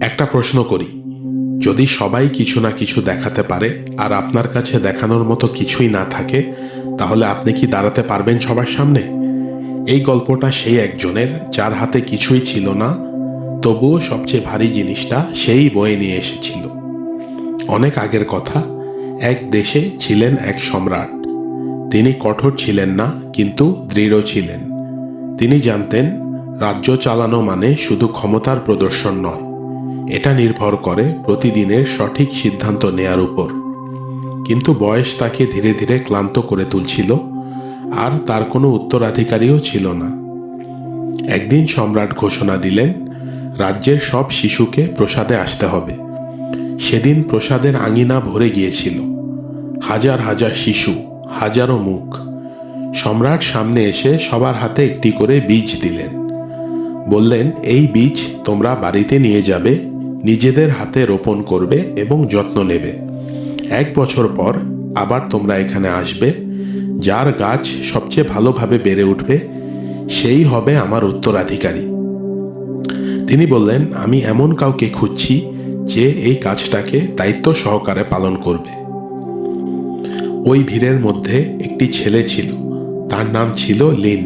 একটা প্রশ্ন করি, যদি সবাই কিছু না কিছু দেখাতে পারে আর আপনার কাছে দেখানোর মতো কিছুই না থাকে, তাহলে আপনি কি দাঁড়াতে পারবেন সবার সামনে? এই গল্পটা সেই একজনের যার হাতে কিছুই ছিল না, তবুও সবচেয়ে ভারী জিনিসটা সেই বয়ে নিয়ে এসেছিল। অনেক আগের কথা, এক দেশে ছিলেন এক সম্রাট। তিনি কঠোর ছিলেন না, কিন্তু দৃঢ় ছিলেন। তিনি জানতেন, রাজ্য চালানো মানে শুধু ক্ষমতার প্রদর্শন নয়, এটা নির্ভর করে প্রতিদিনের সঠিক সিদ্ধান্ত নেয়ার উপর। কিন্তু বয়স তাকে ধীরে ধীরে ক্লান্ত করে তুলছিল, আর তার কোনো উত্তরাধিকারীও ছিল না। একদিন সম্রাট ঘোষণা দিলেন, রাজ্যের সব শিশুকে প্রসাদে আসতে হবে। সেদিন প্রসাদের আঙিনা ভরে গিয়েছিল। হাজার হাজার শিশু, হাজারো মুখ। সম্রাট সামনে এসে সবার হাতে একটি করে বীজ দিলেন। বললেন, এই বীজ তোমরা বাড়িতে নিয়ে যাবে, নিজেদের হাতে রোপণ করবে এবং যত্ন নেবে। 1 বছর পর আবার তোমরা এখানে আসবে। যার গাছ সবচেয়ে ভালোভাবে বেড়ে উঠবে, সেই হবে আমার উত্তরাধিকারী। তিনি বললেন, আমি এমন কাউকে খুঁজছি যে এই কাজটাকে দায়িত্ব সহকারে পালন করবে। ওই ভিড়ের মধ্যে একটি ছেলে ছিল, তার নাম ছিল লিন।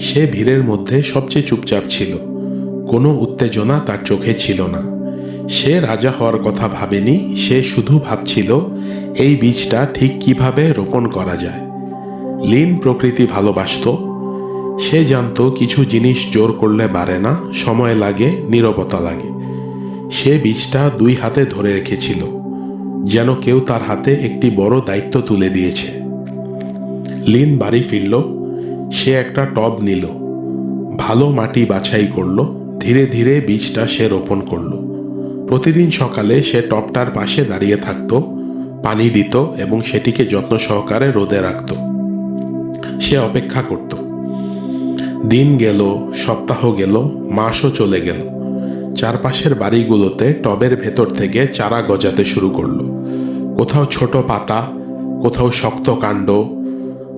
সে ভিড়ের মধ্যে সবচেয়ে চুপচাপ ছিল, কোনো উত্তেজনা তার চোখে ছিল না। সে রাজা হওয়ার কথা ভাবেনি, সে শুধু ভাবছিল এই বীজটা ঠিক কিভাবে রোপণ করা যায়। লিন প্রকৃতি ভালোবাসত। সে জানত কিছু জিনিস জোর করলে বাড়ে না, সময় লাগে, নীরবতা লাগে। সে বীজটা 2 হাতে ধরে রেখেছিল, যেন কেউ তার হাতে একটি বড় দায়িত্ব তুলে দিয়েছে। লিন বাড়ি ফিরল। সে একটা টব নিল, ভালো মাটি বাছাই করল, ধীরে ধীরে বীজটা সে রোপণ করল। প্রতিদিন সকালে সে টবটার পাশে দাঁড়িয়ে থাকত, পানি দিত এবং সেটিকে যত্ন সহকারে রোদে রাখত। সে অপেক্ষা করত। দিন গেল, সপ্তাহ গেল, মাসও চলে গেল। চারপাশের বাড়িগুলোতে টবের ভেতর থেকে চারা গজাতে শুরু করলো। কোথাও ছোট পাতা, কোথাও শক্ত কাণ্ড।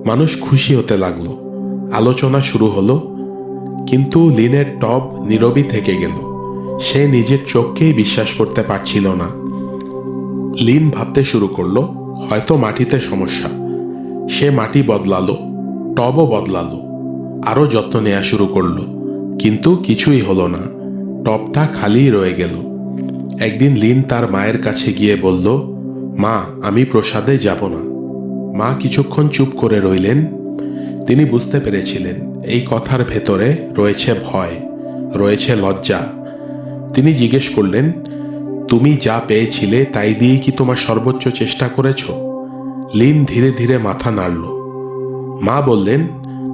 মানুষ খুশি হতে লাগলো, আলোচনা শুরু হলো। কিন্তু লিনের টব নীরবই থেকে গেল। সে নিজের চোখকেই বিশ্বাস করতে পারছিল না। লিন ভাবতে শুরু করলো, হয়তো মাটিতে সমস্যা। সে মাটি বদলালো, টবও বদলালো, আরও যত্ন নেওয়া শুরু করলো, কিন্তু কিছুই হলো না। টবটা খালি রয়ে গেল। একদিন লিন তার মায়ের কাছে গিয়ে বলল, মা, আমি প্রসাদে যাব না। মা কিছুক্ষণ চুপ করে রইলেন। তিনি বুঝতে পেরেছিলেন এই কথার ভেতরে রয়েছে ভয়, রয়েছে লজ্জা। তিনি জিজ্ঞেস করলেন, তুমি যা পেয়েছিলে তাই দিয়েই কি তোমার সর্বোচ্চ চেষ্টা করেছ? লিন ধীরে ধীরে মাথা নাড়ল। মা বললেন,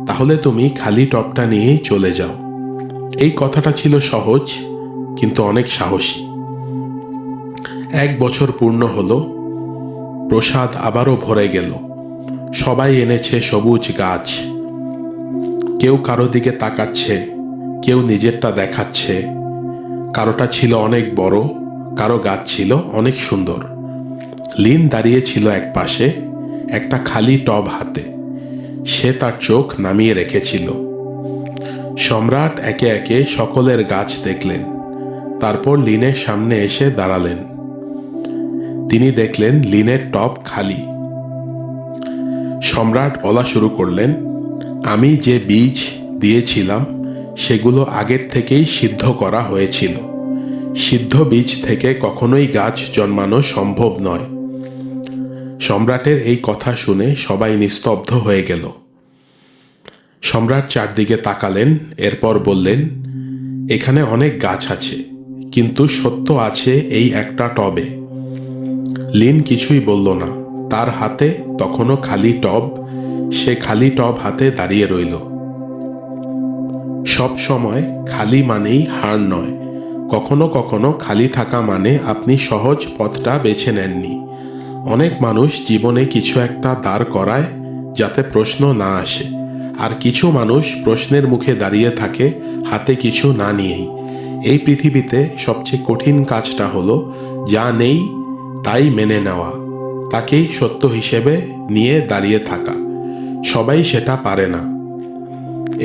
তাহলে তুমি খালি টবটা নিয়েই চলে যাও। এই কথাটা ছিল সহজ, কিন্তু অনেক সাহসী। 1 বছর পূর্ণ হলো। প্রসাদ আবারও ভরে গেল। সবাই এনেছে সবুজ গাছ। কেউ কারো দিকে তাকাচ্ছে, কেউ নিজেরটা দেখাচ্ছে। কারোটা ছিল অনেক বড়, কারো গাছ ছিল অনেক সুন্দর। লিন দাঁড়িয়ে ছিল এক পাশে, একটা খালি টব হাতে। সে তার চোখ নামিয়ে রেখেছিল। সম্রাট একে একে সকলের গাছ দেখলেন, তারপর লিনের সামনে এসে দাঁড়ালেন। তিনি দেখলেন লিনের টব খালি। সম্রাট বলা শুরু করলেন, আমি যে বীজ দিয়েছিলাম সেগুলো আগের থেকেই সিদ্ধ করা হয়েছিল। সিদ্ধ বীজ থেকে কখনোই গাছ জন্মানো সম্ভব নয়। সম্রাটের এই কথা শুনে সবাই নিস্তব্ধ হয়ে গেল। সম্রাট চারদিকে তাকালেন, এরপর বললেন, এখানে অনেক গাছ আছে, কিন্তু সত্য আছে এই একটা টবে। লিন কিছুই বলল না। তার হাতে তখনও খালি টব। সে খালি টব হাতে দাঁড়িয়ে রইল। সব সময় খালি মানেই হার নয়। কখনো কখনো খালি থাকা মানে আপনি সহজ পথটা বেছে নেননি। অনেক মানুষ জীবনে কিছু একটা দাঁড় করায় যাতে প্রশ্ন না আসে, আর কিছু মানুষ প্রশ্নের মুখে দাঁড়িয়ে থাকে হাতে কিছু না নিয়েই। এই পৃথিবীতে সবচেয়ে কঠিন কাজটা হলো যা নেই তাই মেনে নেওয়া, তাকেই সত্য হিসেবে নিয়ে দাঁড়িয়ে থাকা। সবাই সেটা পারে না।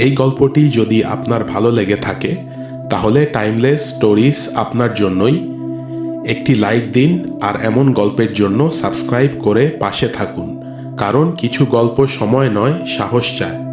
এই গল্পটি যদি আপনার ভালো লেগে থাকে, তাহলে টাইমলেস স্টোরিজ আপনার জন্যই। একটি লাইক দিন আর এমন গল্পের জন্য সাবস্ক্রাইব করে পাশে থাকুন, কারণ কিছু গল্প সময় নয়, সাহস চায়।